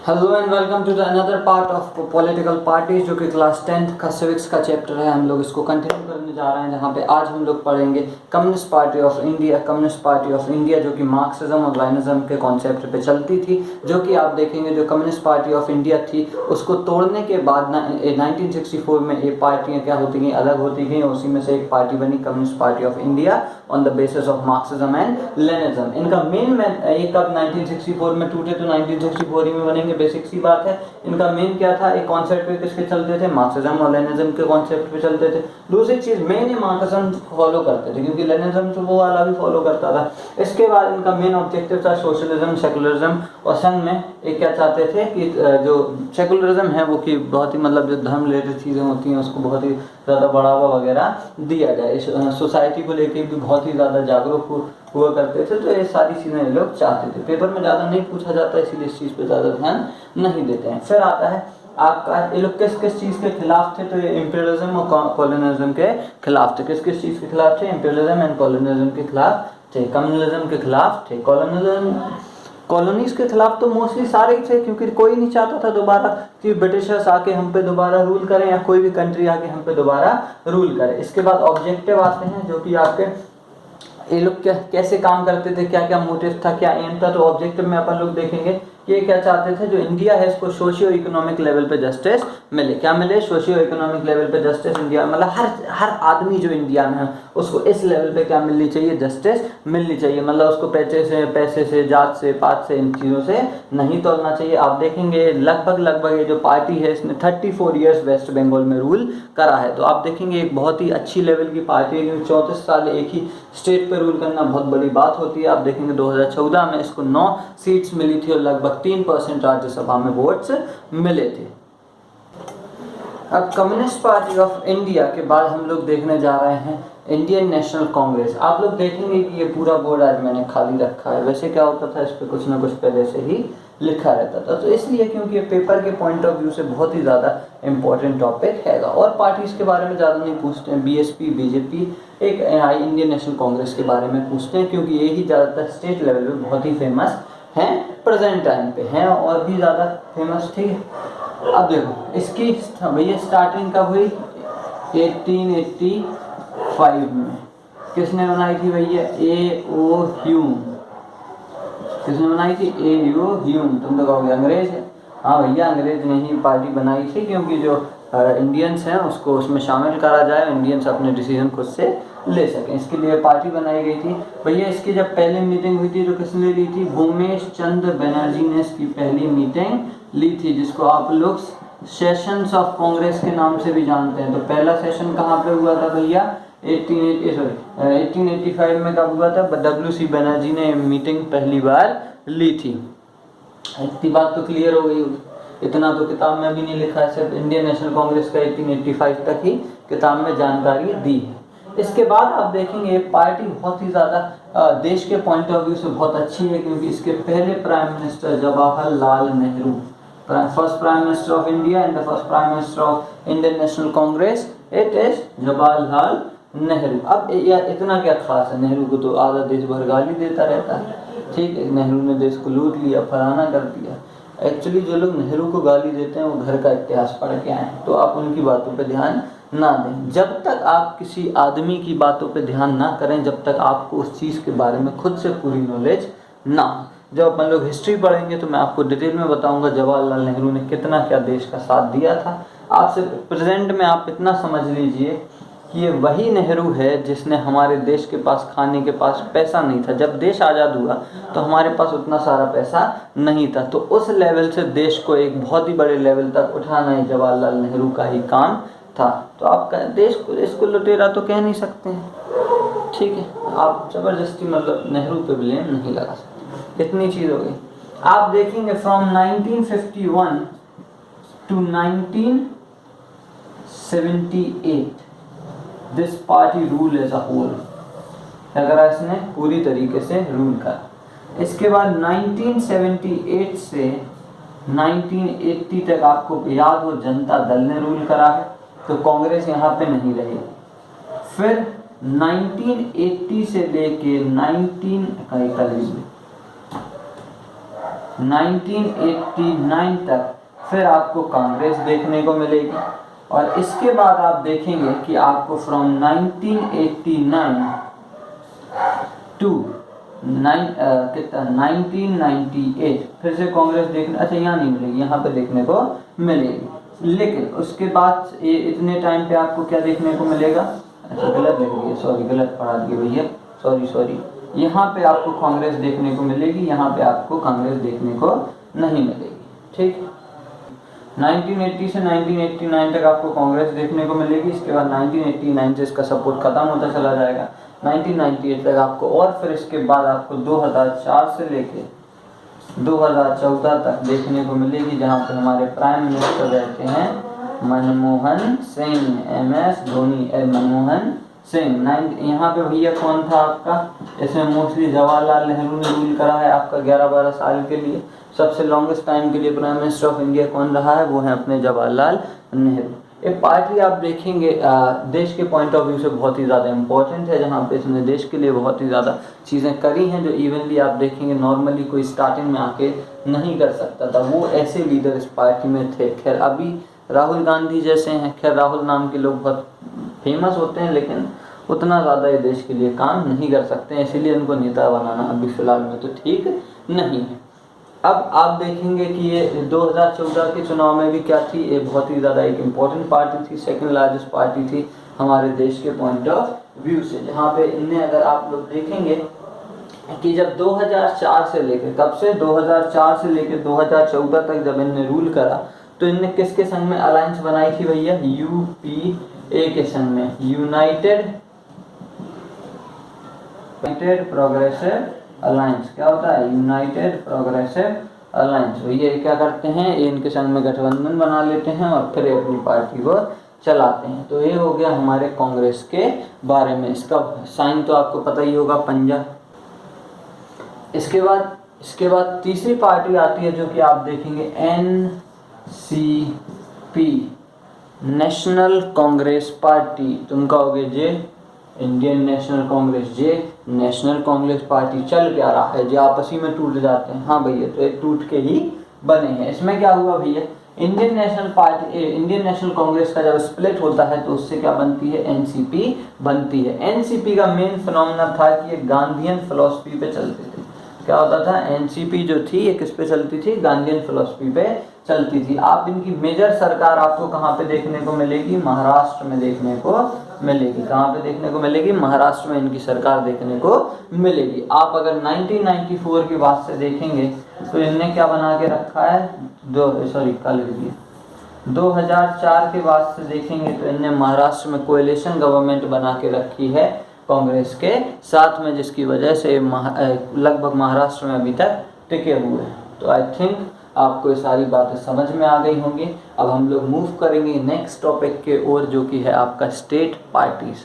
Hello and welcome to the another part of political parties, जो कि class 10th का civics का chapter है। हम लोग इसको कंटिन्यू करने जा रहे हैं, जहाँ पे आज हम लोग पढ़ेंगे communist party of India. Communist party of India जो कि मार्क्सिज्म और लेनिज्म के कॉन्सेप्ट पे चलती थी, जो कि आप देखेंगे जो कम्युनिस्ट पार्टी ऑफ इंडिया थी उसको तोड़ने के बाद 1964 में ये पार्टियाँ क्या होती गई, अलग होती गई। उसी में से एक पार्टी बनी communist party of India on the basis of Marxism and Leninism. इनका मेन एक कब 1964 में टूटे तो 1964 ही में बनेंगे, बेसिक सी बात है। इनका मेन क्या था, एक कॉन्सेप्ट पे किसके चलते थे, मार्क्सिज्म और लेनिज्म के कॉन्सेप्ट पे चलते थे। दूसरी चीज मेन ये मार्क्सिज्म फॉलो करते थे, क्योंकि लेनिज्म तो वो वाला भी फॉलो करता था। इसके बाद इनका मेन ऑब्जेक्टिव था सोशलिज्म, सेकुलरिज्म, और संग में एक क्या चाहते थे कि जो सेकुलरिज्म है वो कि बहुत ही मतलब जो धर्म रिलेटेड चीज़ें होती हैं उसको बहुत ही ज़्यादा बढ़ावा वगैरह दिया जाए, सोसाइटी को लेके भी बहुत ही ज़्यादा जागरूक हुआ करते थे। तो ये सारी चीज़ें ये लोग चाहते थे। पेपर में ज़्यादा नहीं पूछा जाता, इसीलिए इस चीज़ पे ज़्यादा ध्यान नहीं देते हैं। फिर आता है आपका ये लोग किस किस चीज़ के खिलाफ थे, तो ये इंपीरियलिज्म और कॉलोनियलिज्म के खिलाफ थे। किस किस चीज़ के खिलाफ थे, इंपीरियलिज्म एंड कॉलोनियलिज्म के खिलाफ थे। कम्युनलिज्म के खिलाफ थे। कॉलोनीज के खिलाफ तो मोस्टली सारे ही थे, क्योंकि कोई नहीं चाहता था दोबारा कि ब्रिटिशर्स आके हम पे दोबारा रूल करें या कोई भी कंट्री आके हम पे दोबारा रूल करे। इसके बाद ऑब्जेक्टिव आते हैं, जो कि आपके ये लोग कैसे काम करते थे, क्या क्या मोटिव था, क्या एम था। तो ऑब्जेक्टिव में अपन लोग देखेंगे ये क्या चाहते थे, जो इंडिया है इसको सोशियो इकोनॉमिक लेवल पे जस्टिस मिले। क्या मिले, सोशियो इकोनॉमिक लेवल पे जस्टिस। इंडिया मतलब हर आदमी जो इंडिया में है उसको इस लेवल पे क्या मिलनी चाहिए, जस्टिस मिलनी चाहिए। मतलब उसको पैसे से जात से पात से इन चीज़ों से नहीं तोड़ना चाहिए। आप देखेंगे लगभग ये जो पार्टी है इसने 34 ईयर्स वेस्ट बंगाल में रूल करा है। तो आप देखेंगे एक बहुत ही अच्छी लेवल की पार्टी है, क्योंकि 34 साल एक ही स्टेट पर रूल करना बहुत बड़ी बात होती है। आप देखेंगे 2014 में इसको 9 सीट्स मिली थी और लगभग 3% राज्यसभा में वोट्स मिले थे। अब कम्युनिस्ट पार्टी ऑफ इंडिया के बाद हम लोग देखने जा रहे हैं इंडियन नेशनल कांग्रेस। आप लोग देखेंगे कि ये पूरा बोर्ड आज मैंने खाली रखा है। वैसे क्या होता था, इस पर कुछ ना कुछ पहले से ही लिखा रहता था, तो इसलिए क्योंकि ये पेपर के पॉइंट ऑफ व्यू से बहुत ही ज़्यादा इंपॉर्टेंट टॉपिक है। और पार्टीज के बारे में ज़्यादा नहीं पूछते हैं, बीएसपी, बीजेपी, एक इंडियन नेशनल कांग्रेस के बारे में पूछते हैं, क्योंकि यही ज़्यादातर स्टेट लेवल पे बहुत ही फेमस हैं, प्रेजेंट टाइम पे हैं और भी ज़्यादा फेमस। ठीक है, अब देखो इसकी भैया स्टार्टिंग कब हुई, 1885 में। किसने बनाई थी भैया, ए.ओ. ह्यूम। किसने बनाई थी, ए.ओ. ह्यूम। तुम तो कहोगे अंग्रेज है। हाँ भैया, अंग्रेज ने ही पार्टी बनाई थी, क्योंकि जो इंडियंस हैं उसको उसमें शामिल करा जाए, इंडियंस अपने डिसीजन खुद से ले सकें, इसके लिए पार्टी बनाई गई थी। भैया इसकी जब पहली मीटिंग हुई थी तो किसने ली थी, भूमेश चंद्र बनर्जी ने इसकी पहली मीटिंग ली थी, जिसको आप लोग सेशंस ऑफ कांग्रेस के नाम से भी जानते हैं। तो पहला सेशन कहाँ पे हुआ था भैया, 1885 में कब हुआ था, डब्ल्यू.सी. बनर्जी ने मीटिंग पहली बार ली थी। इतनी बात तो क्लियर हो गई होगी। इतना तो किताब में भी नहीं लिखा है, सिर्फ इंडियन नेशनल कांग्रेस का 1885 तक ही किताब में जानकारी दी है। इसके बाद आप देखेंगे पार्टी बहुत ही ज़्यादा देश के पॉइंट ऑफ व्यू से बहुत अच्छी है, क्योंकि इसके पहले prime minister Jawaharlal Nehru, first prime minister of India and the first prime minister of Indian national Congress, it is Jawaharlal Nehru. अब इतना क्या खास है, नेहरू को तो आधा देश भर गाली देता रहता है। ठीक है, नेहरू ने देश को लूट लिया, फलाना कर दिया। एक्चुअली जो लोग नेहरू को गाली देते हैं वो घर का इतिहास पढ़ के आए हैं, तो आप उनकी बातों पे ध्यान ना दें। जब तक आप किसी आदमी की बातों पे ध्यान ना करें, जब तक आपको उस चीज़ के बारे में खुद से पूरी नॉलेज ना हो। जब अपन लोग हिस्ट्री पढ़ेंगे तो मैं आपको डिटेल में बताऊंगा जवाहरलाल नेहरू ने कितना क्या देश का साथ दिया था। आपसे प्रेजेंट में आप इतना समझ लीजिए कि ये वही नेहरू है जिसने हमारे देश के पास खाने के पास पैसा नहीं था। जब देश आज़ाद हुआ तो हमारे पास उतना सारा पैसा नहीं था, तो उस लेवल से देश को एक बहुत ही बड़े लेवल तक उठाना ही जवाहरलाल नेहरू का ही काम था। तो आप देश को इसको लुटेरा तो कह नहीं सकते हैं। ठीक है, आप ज़बरदस्ती मतलब नेहरू पे ब्लेम नहीं लगा सकते। इतनी चीज़ हो गई। आप देखेंगे from 1951 to 1978 this party rule as a whole, अगर इसने पूरी तरीके से रूल करा। इसके बाद 1978 से 1980 तक आपको याद हो जनता दल ने रूल करा है, तो कांग्रेस यहाँ पे नहीं रही। फिर 1980 से लेके 19 1989 तक फिर आपको कांग्रेस देखने को मिलेगी, और इसके बाद आप देखेंगे कि आपको फ्रॉम 1989 टू 1998 फिर से कांग्रेस देखने, अच्छा यहाँ नहीं मिलेगी, यहाँ पे देखने को मिलेगी। लेकिन उसके बाद इतने टाइम पे आपको क्या देखने को मिलेगा, अच्छा गलत लिख दिया, सॉरी गलत पढ़ा दिया भैया, सॉरी। यहाँ पे आपको कांग्रेस देखने को मिलेगी, यहाँ पे आपको कांग्रेस देखने को नहीं मिलेगी। ठीक, 1980 से 1989 तक आपको कांग्रेस देखने को मिलेगी। इसके बाद 1989 से इसका सपोर्ट खत्म होता चला जाएगा, 1998 तक आपको, और फिर इसके बाद आपको 2004 से लेके 2014 तक देखने को मिलेगी, जहाँ पे हमारे प्राइम मिनिस्टर रहते हैं मनमोहन सिंह, MS धोनी, मनमोहन सिंह। यहाँ पे भैया कौन था आपका, इसमें मोस्टली जवाहरलाल नेहरू ने रूल करा है आपका 11-12 साल के लिए। सबसे लॉन्गेस्ट टाइम के लिए प्राइम मिनिस्टर ऑफ इंडिया कौन रहा है, वो है अपने जवाहरलाल नेहरू। एक पार्टी आप देखेंगे देश के पॉइंट ऑफ व्यू से बहुत ही ज़्यादा इम्पोर्टेंट है, जहाँ पे इसने देश के लिए बहुत ही ज़्यादा चीज़ें करी हैं, जो इवनली आप देखेंगे नॉर्मली कोई स्टार्टिंग में आके नहीं कर सकता था। वो ऐसे लीडर इस पार्टी में थे। खैर अभी राहुल गांधी जैसे हैं, खैर राहुल नाम के लोग बहुत फेमस होते हैं, लेकिन उतना ज़्यादा ये देश के लिए काम नहीं कर सकते हैं, इसीलिए उनको नेता बनाना अभी फ़िलहाल में तो ठीक नहीं है। अब आप देखेंगे कि ये 2014 के चुनाव में भी क्या थी, ये बहुत ही ज़्यादा एक इम्पॉर्टेंट पार्टी थी, सेकंड लार्जेस्ट पार्टी थी हमारे देश के पॉइंट ऑफ व्यू से, जहाँ पे इनने, अगर आप लोग देखेंगे कि जब 2004 से लेकर, कब से 2004 से लेकर 2014 तक जब इनने रूल करा, तो इनने किसके संग में अलायंस बनाई थी भैया, UPA के संग में, यूनाइटेड प्रोग्रेसिव अलायंस। क्या होता है, यूनाइटेड प्रोग्रेसिव अलायंस। भैया ये क्या करते हैं, ये इनके संग में गठबंधन बना लेते हैं और फिर अपनी पार्टी को चलाते हैं। तो ये हो गया हमारे कांग्रेस के बारे में। इसका साइन तो आपको पता ही होगा, पंजा। इसके बाद तीसरी पार्टी आती है, जो कि आप देखेंगे NCP, नेशनल कांग्रेस पार्टी। तुम कहोगे जे इंडियन नेशनल कांग्रेस, जे नेशनल कांग्रेस पार्टी चल क्या रहा है, जो आपसी में टूट जाते हैं। हाँ भैया, तो ये टूट के ही बने हैं। इसमें क्या हुआ भैया, इंडियन नेशनल कांग्रेस का जब स्प्लिट होता है तो उससे क्या बनती है, NCP बनती है। NCP का मेन फिनोमेना था कि ये गांधीयन फिलॉसफी पे चलते थे। क्या होता था, NCP जो थी ये किस पे चलती थी, गांधीयन फिलॉसफी पे चलती थी। आप इनकी मेजर सरकार आपको कहाँ पे देखने को मिलेगी, महाराष्ट्र में देखने को मिलेगी। कहाँ पे देखने को मिलेगी, महाराष्ट्र में इनकी सरकार देखने को मिलेगी। आप अगर 1994 के बाद से देखेंगे तो इनने क्या बना के रखा है, 2004 के बाद से देखेंगे तो इनने महाराष्ट्र में कोएलिशन गवर्नमेंट बना के रखी है कांग्रेस के साथ में, जिसकी वजह से लगभग महाराष्ट्र में अभी तक टिके हुए हैं। तो आई थिंक आपको ये सारी बातें समझ में आ गई होंगी। अब हम लोग मूव करेंगे नेक्स्ट टॉपिक के ओर, जो कि है आपका स्टेट पार्टीज।